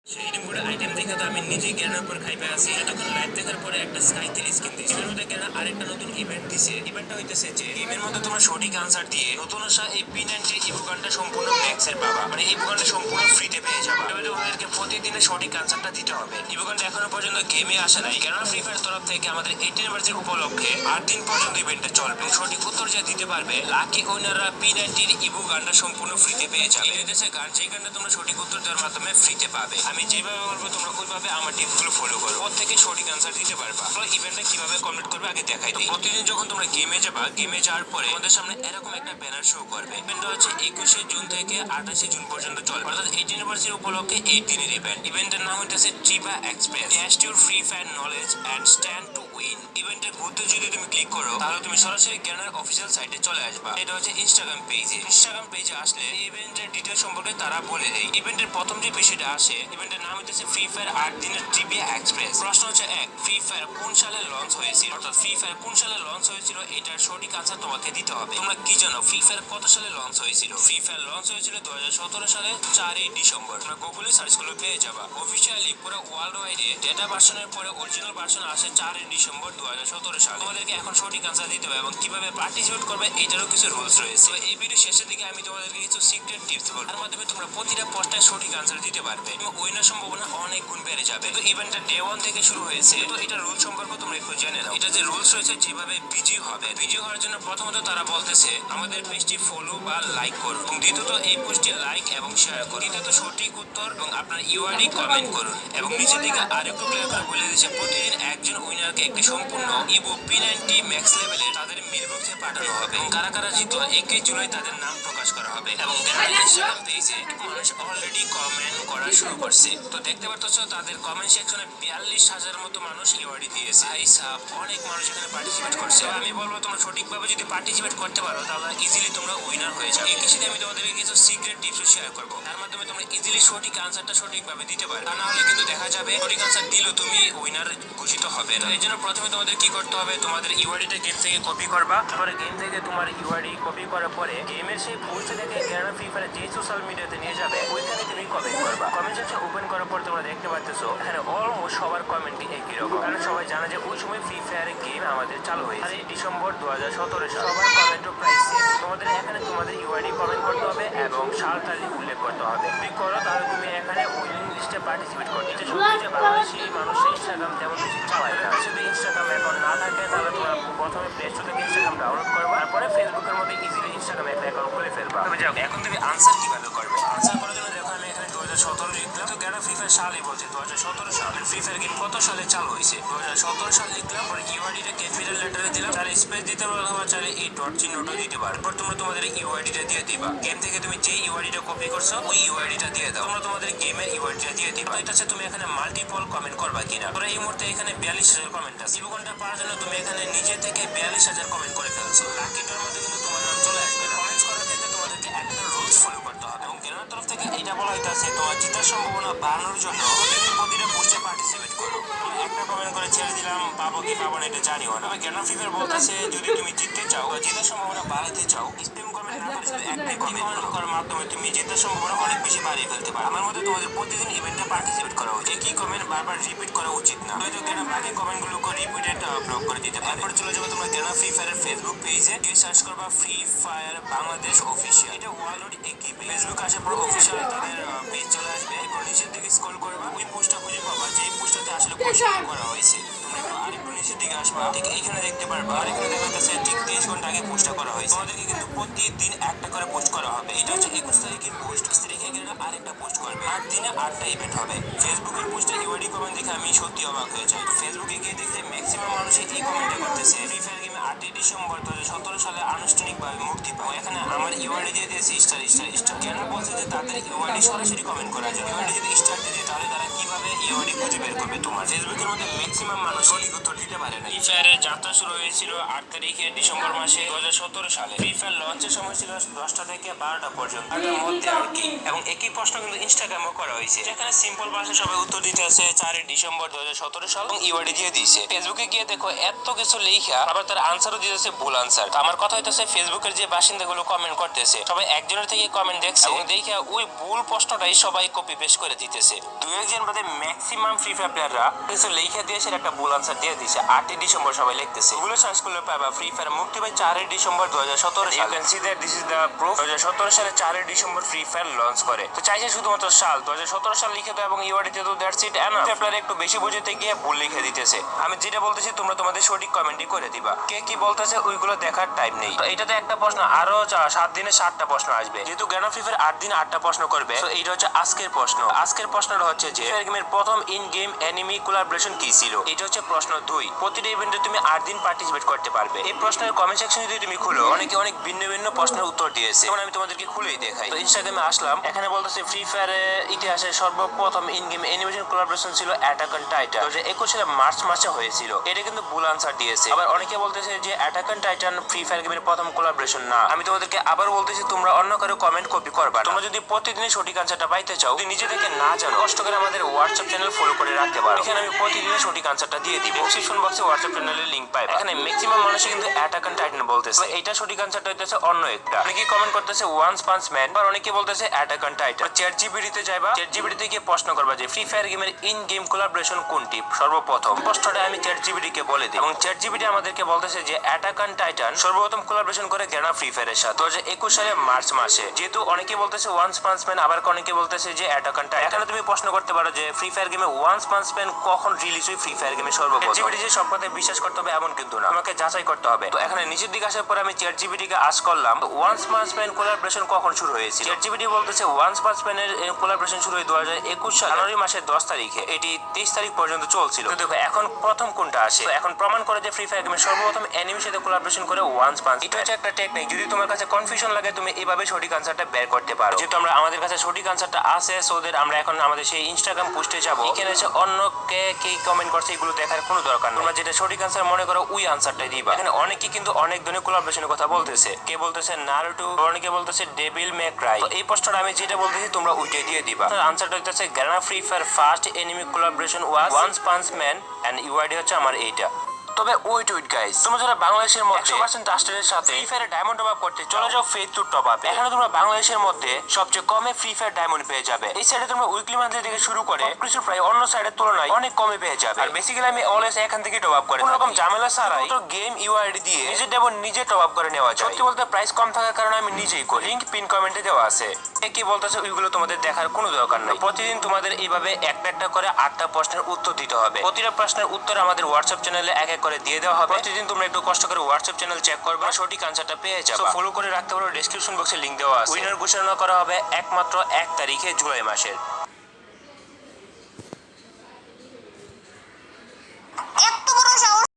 সেই remote item দেখে তো আমি নিজেই জ্ঞানের উপর খাইপে আছি। এতক্ষণ লাইভ দেখার পরে একটা স্কাই 3 স্কিন দিয়েছে। এর মধ্যে জ্ঞান আরেকটা নতুন ইভেন্ট দিছে। ইভেন্টটা হইতেছে যে গেমের মধ্যে তোমরা সঠিক আনসার দিয়ে নতুন আসা এই P90 ইভোগানটা সম্পূর্ণ ম্যাক্সের পাবা। মানে এই ইভোগানটা সম্পূর্ণ ফ্রিতে পেয়ে যাবা। তবে ওদেরকে প্রতিদিনের সঠিক আনসারটা দিতে হবে। ইভোগানটা এখনো পর্যন্ত গেমে আসে নাই, কেননা ফ্রি ফায়ার তরফ থেকে আমাদের 18 অ্যানিভার্সারি উপলক্ষে 8 দিন পর্যন্ত ইভেন্টটা চলবে। সঠিক উত্তর যে দিতে পারবে লাকি উইনাররা P90 ইভোগানটা সম্পূর্ণ ফ্রিতে পেয়ে যাবে। এই দেশে গান যে গানটা তোমরা সঠিক উত্তর দেওয়ার মাধ্যমে ফ্রিতে পাবে। আমি যেভাবে বলবো তোমরা ওইভাবে আমার টিপসগুলো ফলো করো, প্রত্যেকে সঠিক আনসার দিতে পারবা। তোমরা ইভেন্টটা কিভাবে কমপ্লিট করবে আগে দেখাই দিই। প্রতিদিন যখন তোমরা গেমে যাবা, গেমে যাওয়ার পরে তোমাদের সামনে এরকম একটা ব্যানার শো করবে। ইভেন্টটা হচ্ছে 21শে জুন থেকে 28শে জুন পর্যন্ত চলবে, অর্থাৎ 18 অ্যানিভার্সারি উপলক্ষে 8 দিনের ইভেন্ট। ইভেন্টের নাম হচ্ছে trivia express, test your Free Fire knowledge and stand to win. ইভেন্টের মধ্যে যদি তুমি ক্লিক করো তাহলে তুমি সরাসরি জ্ঞানের অফিসিয়াল সাইটে চলে আসবা। এটা হচ্ছে ইনস্টাগ্রাম পেজে। ইনস্টাগ্রাম পেজে আসলে ইভেন্টের ডিটেইলস সম্পর্কে তারা বলে দেয়। ইভেন্টের প্রথম যে বিষয়টা আসে, ইভেন্টের নাম হচ্ছে ফ্রি ফায়ার 8 দিনের ট্রিবা এক্সপ্রেস। প্রশ্ন হচ্ছে 1, ফ্রি ফায়ার কোন সালে লঞ্চ হয়েছিল? অর্থাৎ ফ্রি ফায়ার কোন সালে লঞ্চ হয়েছিল এটার সঠিক আনসার তোমাকে দিতে হবে। তোমরা কি জানো ফ্রি ফায়ার কত সালে লঞ্চ হয়েছিল? ফ্রি ফায়ার লঞ্চ হয়েছিল 2017 সালে 4ই ডিসেম্বর। তোমরা গুগলে সার্চ করলে পেয়ে যাবা। অফিশিয়ালি পুরো ওয়ার্ল্ড ওয়াইডে ডেটা ভার্সনের পরে অরিজিনাল ভার্সন আসে 4ই ডিসেম্বর 2017 সালে। তোমাদেরকে এখন সঠিক আনসার দিতে হবে এবং কিভাবে পার্টিসিপেট করবে এটারও কিছু রুলস রয়েছে। এই ভিডিও শেষের দিকে আমি তোমাদেরকে কিছু সিক্রেট টিপস বলবো, তার মাধ্যমে তোমরা প্রতিটা পোস্টে সঠিক আনসার দিতে পারবে এবং উইনার সম্ভাবনা অনেক গুণ বেড়ে যাবে। তো ইভেন্টটা ডে 1 থেকে শুরু হয়েছে। তো এটা রুল সম্পর্কে তোমরা একটু জেনে নাও। এটা যে রুলস রয়েছে, যেভাবে বিজি হবে, বিজি হওয়ার জন্য প্রথমত তারা বলতেছে আমাদের পেজটি ফলো বা লাইক করুন, এবং দ্বিতীয়ত এই পোস্টটি লাইক এবং শেয়ার করুন, তৃতীয়ত সঠিক উত্তর এবং আপনার ইউআইডি কমেন্ট করুন, এবং নিচের দিকে আরেকটু ক্লিয়ার করে বলে দিচ্ছে প্রতিদিন একজন উইনারকে একটি সম্পূর্ণ ইভো P90 ম্যাক্স লেভেলে তাদের মেলবক্সে পাঠানো হবে, এবং কারা কারা জিতলো 21 জুলাই তাদের নাম প্রকাশ করা হবে। এবং ইনস্টাগ্রাম পেজে মানুষ অলরেডি কমেন্ট করা শুরু করছে। তো দেখতে পাচ্ছ তাদের কমেন্ট সেকশনে 42,000 মতো মানুষ ইউআইডি দিয়েছে। অনেক মানুষ এখানে পার্টিসিপেট করছে। আমি বলবো তোমরা সঠিকভাবে যদি পার্টিসিপেট করতে পারো তাহলে ইজিলি তোমরা উইনার হয়ে যাবে। এই সাথে আমি তোমাদেরকে কিছু সিক্রেট টিপস শেয়ার করবো, তার মাধ্যমে তোমরা ইজিলি সঠিক আনসারটা সঠিকভাবে দিতে পারবে। তা না হলে কিন্তু দেখা যাবে সঠিক আনসার দিলেও তুমি উইনার ঘোষিত হবে না। এই জন্য প্রথমে তোমাদের কি করতে হবে, তোমাদের ইউআইডিটা গেম থেকে কপি করবা। তারপরে গেম থেকে তোমার ইউআইডি কপি করার পরে গেমের সেই পোস্ট থেকে গ্যারানা ফ্রি ফায়ার যে সোশ্যাল মিডিয়াতে নিয়ে যাবে ওইখানে তুমি কমেন্ট করবা। কমেন্ট সেকশন ওপেন করার পর তোমরা দেখতে পাচ্ছো এখানে অলমোস্ট সবার কমেন্টই একই রকম, কারণ সবাই জানে যে ওই সময় ফ্রি ফায়ারের গেম আমাদের চালু হয়েছে ডিসেম্বর 2017 সালে। সবার কমেন্টও প্রায় সেম। তোমাদের এখানে তোমাদের ইউআইডি কমেন্ট করতে হবে এবং সালটা উল্লেখ করতে হবে। তুমি করো তাহলে তুমি এখানে উইনিং লিস্টে পার্টিসিপেট করবে। এটা সত্যি যে বাংলাদেশি মানুষ ইনস্টাগ্রাম তেমন বেশি চালায় না। যদি ইনস্টাগ্রাম অ্যাকাউন্ট না থাকে তাহলে তোমরা প্রথমে প্লে স্টোর থেকে ইনস্টাগ্রাম ডাউনলোড করবা, তারপরে ফেসবুকের মধ্যে ইজিলি ইনস্টাগ্রাম একটা অ্যাকাউন্ট খুলে ফেলবা। তবে যাও, এখন তুমি আনসার কিভাবে করবে? আনসার করার জন্য দেখো আমি এখানে 2017 লিখলাম। তো কেন ফ্রি ফায়ার সালই বলছে 2017 সালে। ফ্রি ফায়ার গেম কত সালে চালু হয়েছে? 2017 সাল লিখলাম। পরে ইউআইডিটা ক্যাপিটাল লেটারে দিলাম। চাইলে স্পেস দিতে পারো অথবা চাইলে এই ডট চিহ্নটা দিতে পারো। এরপর তোমরা তোমাদের ইউআইডিটা দিয়ে দিবা। গেম থেকে তুমি যে ইউআইডিটা কপি করছো ওই ইউআইডিটা দিয়ে দাও। তোমরা তোমাদের গেমের ইউআইডিটা দিয়ে দিবা। এটা হচ্ছে তুমি এখানে মাল্টিপল কমেন্ট করবা কিনা। তোমরা এই মুহূর্তে এখানে 42,000 কমেন্ট আছে। ইভোগানটা পাওয়ার জন্য তুমি এখানে নিজে থেকে 42,000 কমেন্ট করে ফেলছো। লাকি ড্রর মধ্যে কিন্তু তোমার নাম চলে আসবে না। কমেন্টস করার ক্ষেত্রে তোমাদেরকে একটা রুলস ফলো করতে হবে, এবং গেমের তরফ থেকে এটা বলা হইতাছে তোমার জিতার সম্ভাবনা বাড়ানোর জন্য প্রতিদিন প্রতিটা পোস্টে পার্টিসিপেট করো। একটা কমেন্ট করে ছেড়ে দিলাম, পাবো কি পাবো না এটা জানিও না। তবে জ্ঞান ফ্রি ফায়ার বলতেছে যদি তুমি জিততে চাও, জেতার সম্ভাবনা বাড়াইতে চাও, স্প্যাম কমেন্ট না করে শুধু একটাই কমেন্ট করার মাধ্যমে তুমি জেতার সম্ভাবনা অনেক বেশি বাড়িয়ে ফেলতে পারো। আমার মতে তোমাদের প্রতিদিন ইভেন্টে পার্টিসিপেট করা উচিত। একই কমেন্ট বারবার রিপিট করা উচিত না, হয়তো জ্ঞান বাকি কমেন্টগুলোকে রিপিটেড ব্লক করে দিতে পারে। এরপর চলে যাবে তোমরা জ্ঞান ফ্রি ফায়ারের ফেসবুক পেজে, গিয়ে সার্চ করবা ফ্রি ফায়ার বাংলাদেশ অফিসিয়াল। এটা অলরেডি একই পেজ। ফেসবুক আসার পর অফিসিয়াল তাদের পেজ চলে আসবে। এরপর নিচের দিকে স্ক্রল করবা, ওই পোস্টটা খুঁজে পাবা যে পোস্টটাতে আসলে পোস্ট করা হয়েছে। তোমরা একটু আরেকটু নিচের দিকে আসবা, ঠিক এইখানে দেখতে পারবা। আর এখানে দেখা যাচ্ছে ঠিক 23 ঘন্টা আগে পোস্টটা করা হয়েছে। তোমাদেরকে কিন্তু প্রতিদিন একটা করে পোস্ট করা হবে। এটা হচ্ছে 21 তারিখের পোস্ট। 21 তারিখে গেলে আরেকটা পোস্ট করবে। 8 দিনে 8টা ইভেন্ট হবে। ফেসবুকের পোস্টে ইউআইডি কমেন্ট দেখে আমি সত্যি অবাক হয়ে যাই। ফেসবুকে গিয়ে দেখে ম্যাক্সিমাম মানুষই এই কমেন্টটা করতেছে ফ্রি ফায়ার গেমে 8ই ডিসেম্বর 2017 সালে আনুষ্ঠানিকভাবে মুক্তি পায়। এখানে আমার ইউআইডি দিয়ে দিয়েছে স্টার স্টার স্টার। কেন বলছে যে তাদের ইউআইডি সরাসরি কমেন্ট করার জন্য। ইউআইডি যদি স্টার দিয়ে তাহলে তারা কিভাবে ইউআইডি খুঁজে বের করবে তোমার। ফেসবুকের মধ্যে ম্যাক্সিমাম মানুষ সঠিক উত্তর দিতে পারে না। ফ্রি ফায়ারের যাত্রা শুরু হয়েছিল 8 তারিখে ডিসেম্বর মাসে 2017 সালে। ফ্রি ফায়ার লঞ্চের সময় ছিল 10টা থেকে 12টা পর্যন্ত, তার মধ্যে আর কি। এবং একই প্রশ্ন কিন্তু ইনস্টাগ্রামও করা হয়েছে, যেখানে সিম্পল ভাষায় সবাই উত্তর দিতে আছে 4 ডিসেম্বর 2017 সাল এবং ইওয়ার্ডি দিয়ে দিয়েছে। ফেসবুকে গিয়ে দেখো এত কিছু লেখা, আবার তার আনসারও দিতেছে ভুল আনসার। তো আমার কথা হইতেছে ফেসবুকের যে বাসিন্দাগুলো কমেন্ট করতেছে সবাই একজনের থেকে কমেন্ট দেখছে এবং দেখে ওই ভুল প্রশ্নটাই সবাই কপি পেস্ট করে দিতেছে। দু একজন বাদে ম্যাক্সিমাম ফ্রি ফায়ার প্লেয়াররা কিছু লেখা দিয়ে সেটা একটা ভুল আনসার দিয়ে দিয়েছে। 8 ডিসেম্বর সবাই লিখতেছে। গুগলে সার্চ করলে পাবা ফ্রি ফায়ার মুক্তি পায় 4 ডিসেম্বর 2017 সালে। You can see that this is the proof. 2017 সালে 4 ডিসেম্বর ফ্রি ফায়ার লঞ্চ করে। তো চাইছে শুধুমাত্র সাল 2017 সাল লিখে দাও এবং ইউআরডি তে দাও, দ্যাটস ইট। এনা প্লেয়ার একটু বেশি বুঝতে গিয়ে ভুল লিখে দিতেছে। আমি যেটা বলতেছি তোমরা তোমাদের সঠিক কমেন্টই করে দিবা। কে কি বলতেছে ওইগুলো দেখার টাইম নেই। তো এটাতে একটা প্রশ্ন, আরো 7 দিনে 7টা প্রশ্ন আসবে। যেহেতু জ্ঞান ফ্রি ফায়ার 8 দিনে 8টা প্রশ্ন করবে, তো এইটা হচ্ছে আজকের প্রশ্ন। আজকের প্রশ্নটা হচ্ছে যে ফ্রি গেমের প্রথম ইন গেম এনিমি কোলাবোরেশন কি ছিল। এটা হচ্ছে প্রশ্ন 2। প্রতিটা ইভেন্টে তুমি 8 দিন পার্টিসিপেট করতে পারবে। এই প্রশ্নের কমেন্ট সেকশন যদি তুমি খুলো, অনেকে অনেক ভিন্ন ভিন্ন প্রশ্নের উত্তর দিয়েছে। যেমন আমি তোমাদেরকে খুলেই দেখাই। তো ইনস্টাগ্রামে আসলাম, এখানে বলতেছে ফ্রি ফায়ারের ইতিহাসে সর্বপ্রথম ইন গেম অ্যানিমেশন কোলাবোরেশন ছিল অ্যাটাক অন টাইটান। 2021 সালে মার্চ মাসে হয়েছিল। এটা কিন্তু ভুল আনসার দিয়েছে। আবার অনেকে বলতেছে যে attack on Titan free fire গেমের প্রথম কোলাবোরেশন না। আমি তোমাদেরকে আবার বলতেছি তোমরা অন্য কারো কমেন্ট কপি করবা। তোমরা যদি প্রতিদিনই সঠিক আনসারটা পাইতে চাও, যদি নিজে থেকে না জানো, কষ্ট করে আমাদের হোয়াটসঅ্যাপ চ্যানেল ফলো করে রাখতে পারো। এখানে আমি প্রতিদিনই সঠিক আনসারটা দিয়ে দিব। ডেসক্রিপশন বক্সে হোয়াটসঅ্যাপ চ্যানেলের লিংক পাইবা। এখানে ম্যাক্সিমাম মানুষ কিন্তু অ্যাটাক অন টাইটান বলতেছে। এইটা সঠিক আনসারটা হইতেছে অন্য একটা। অনেকে কমেন্ট করতেছে ওয়ান্স পাঞ্চ ম্যান, আর অনেকে বলতেছে অ্যাটাক অন টাইটান। চ্যাট জিপিটিতে যাইবা, চ্যাট জিপিটিতে গিয়ে প্রশ্ন করবা যে ফ্রি ফায়ার গেমের ইন গেম কোলাবোরেশন কোনটি সর্বপ্রথম। প্রশ্নটা আমি চ্যাট জিপিটিকে বলে দিই এবং চ্যাট জিপিটি আমাদেরকে বলতেছে যে অ্যাটাক অন টাইটান সর্বপ্রথম কোলাবোরেশন করে গ্যানা ফ্রি ফায়ারের সাথে 2021 সালে মার্চ মাসে। যেহেতু অনেকে বলতেছে ওয়ান্স পাঞ্চ ম্যান, আবার অনেকে বলতেছে যে অ্যাটাক অন টাইটান। এখানে তুমি প্রশ্ন করতে পারো যে ফ্রি ফায়ার গেমে ওয়ান্স পাঞ্চ ম্যান কখন রিলিজ হয় ফ্রি ফায়ার গেমে সর্বপ্রথম। জিপিটি যে সব কথায় বিশ্বাস করতে হবে এমন কিন্তু না, তোমাকে যাচাই করতে হবে। তো এখানে নিচের দিকে আসার পর আমি চ্যাট জিপিটিকে আস্ক করলাম ওয়ান্স পাঞ্চ ম্যান কোলাবোরেশন কখন শুরু হয়েছিল। চ্যাট জিপিটি বলতেছে ওয়ান্স পাঞ্চ ম্যানের কোলাবোরেশন শুরু হয় 2021 সাল জানুয়ারি মাসের 10 তারিখে। এটি 23 তারিখ পর্যন্ত চলছিল। তো দেখো এখন প্রথম কোনটা আসে। তো এখন প্রমাণ করে যে ফ্রি ফায়ার গেমে সর্বপ্রথম অ্যানিমের সাথে কোলাবোরেশন করে ওয়ান্স পাঞ্চ। এটা হচ্ছে একটা টেকনিক। যদি তোমার কাছে কনফিউশন লাগে তুমি এভাবে সঠিক আনসারটা বের করতে পারো। যেহেতু আমাদের কাছে সঠিক আনসারটা আছে, সোদের আমরা এখন আমাদের সেই ইনস্টাগ্রাম পোস্টে যাব। এখানে এসে অন্য কে কি কমেন্ট করছে এগুলো দেখার কোনো দরকার নেই। তোমরা যেটা সঠিক আনসার মনে করো ওই আনসারটাই দিবা। এখানে অনেকে কিন্তু অনেক ধরনের কোলাবোরেশনের কথা বলতেছে। কে বলতেছে নারুটো, অনেকে বলতেছে ডেভিল মে ক্রাই। তো এই প্রশ্নটা আমি যেটা বলতেছি তোমরা ওইটাই দিয়ে দিবা। আনসারটা হচ্ছে গ্যানা Free Fire first enemy collaboration was once punch man and UID হচ্ছে আমার এইটা। তবে ওয়েট গাইস, তোমরা যারা বাংলাদেশের মধ্যে 100% ট্রাস্টেডের সাথে ফ্রি ফায়ারে ডায়মন্ড টপ আপ করতে চলে যাও ফেথ টু টপ আপ। এখানে তোমরা বাংলাদেশের মধ্যে সবচেয়ে কমে ফ্রি ফায়ার ডায়মন্ড পেয়ে যাবে। এই সাইডে তোমরা উইকলি মান্থলি থেকে শুরু করে কিছু প্রায় অন্য সাইডের তুলনায় অনেক কমে পেয়ে যাবে। আর বেসিক্যালি আমি অলওয়েজ এখান থেকে টপ আপ করি, কোনো রকম ঝামেলা ছাড়াই তো গেম ইউআইডি দিয়ে নিজের ডায়মন্ড নিজে টপ আপ করে নেওয়া যায়। সত্যি বলতে প্রাইস কম থাকার কারণে আমি নিজেই করি। লিংক পিন কমেন্টে দেওয়া আছে। কি বলতেছে ওইগুলো তোমাদের দেখার কোনো দরকার নেই। প্রতিদিন তোমাদের এইভাবে একটা একটা করে 8টা প্রশ্নের উত্তর দিতে হবে। প্রতিটা প্রশ্নের উত্তর আমাদের হোয়াটসঅ্যাপ চ্যানেলে এক এক করে দিয়ে দেওয়া হবে। প্রতিদিন তোমরা একটু কষ্ট করে হোয়াটসঅ্যাপ চ্যানেল চেক করবে, সঠিক আনসারটা পেয়ে যাবে। ফলো করে রাখতে পারো, ডেসক্রিপশন বক্সে লিংক দেওয়া আছে। উইনার ঘোষণা করা হবে একমাত্র 1 তারিখে জুলাই মাসের।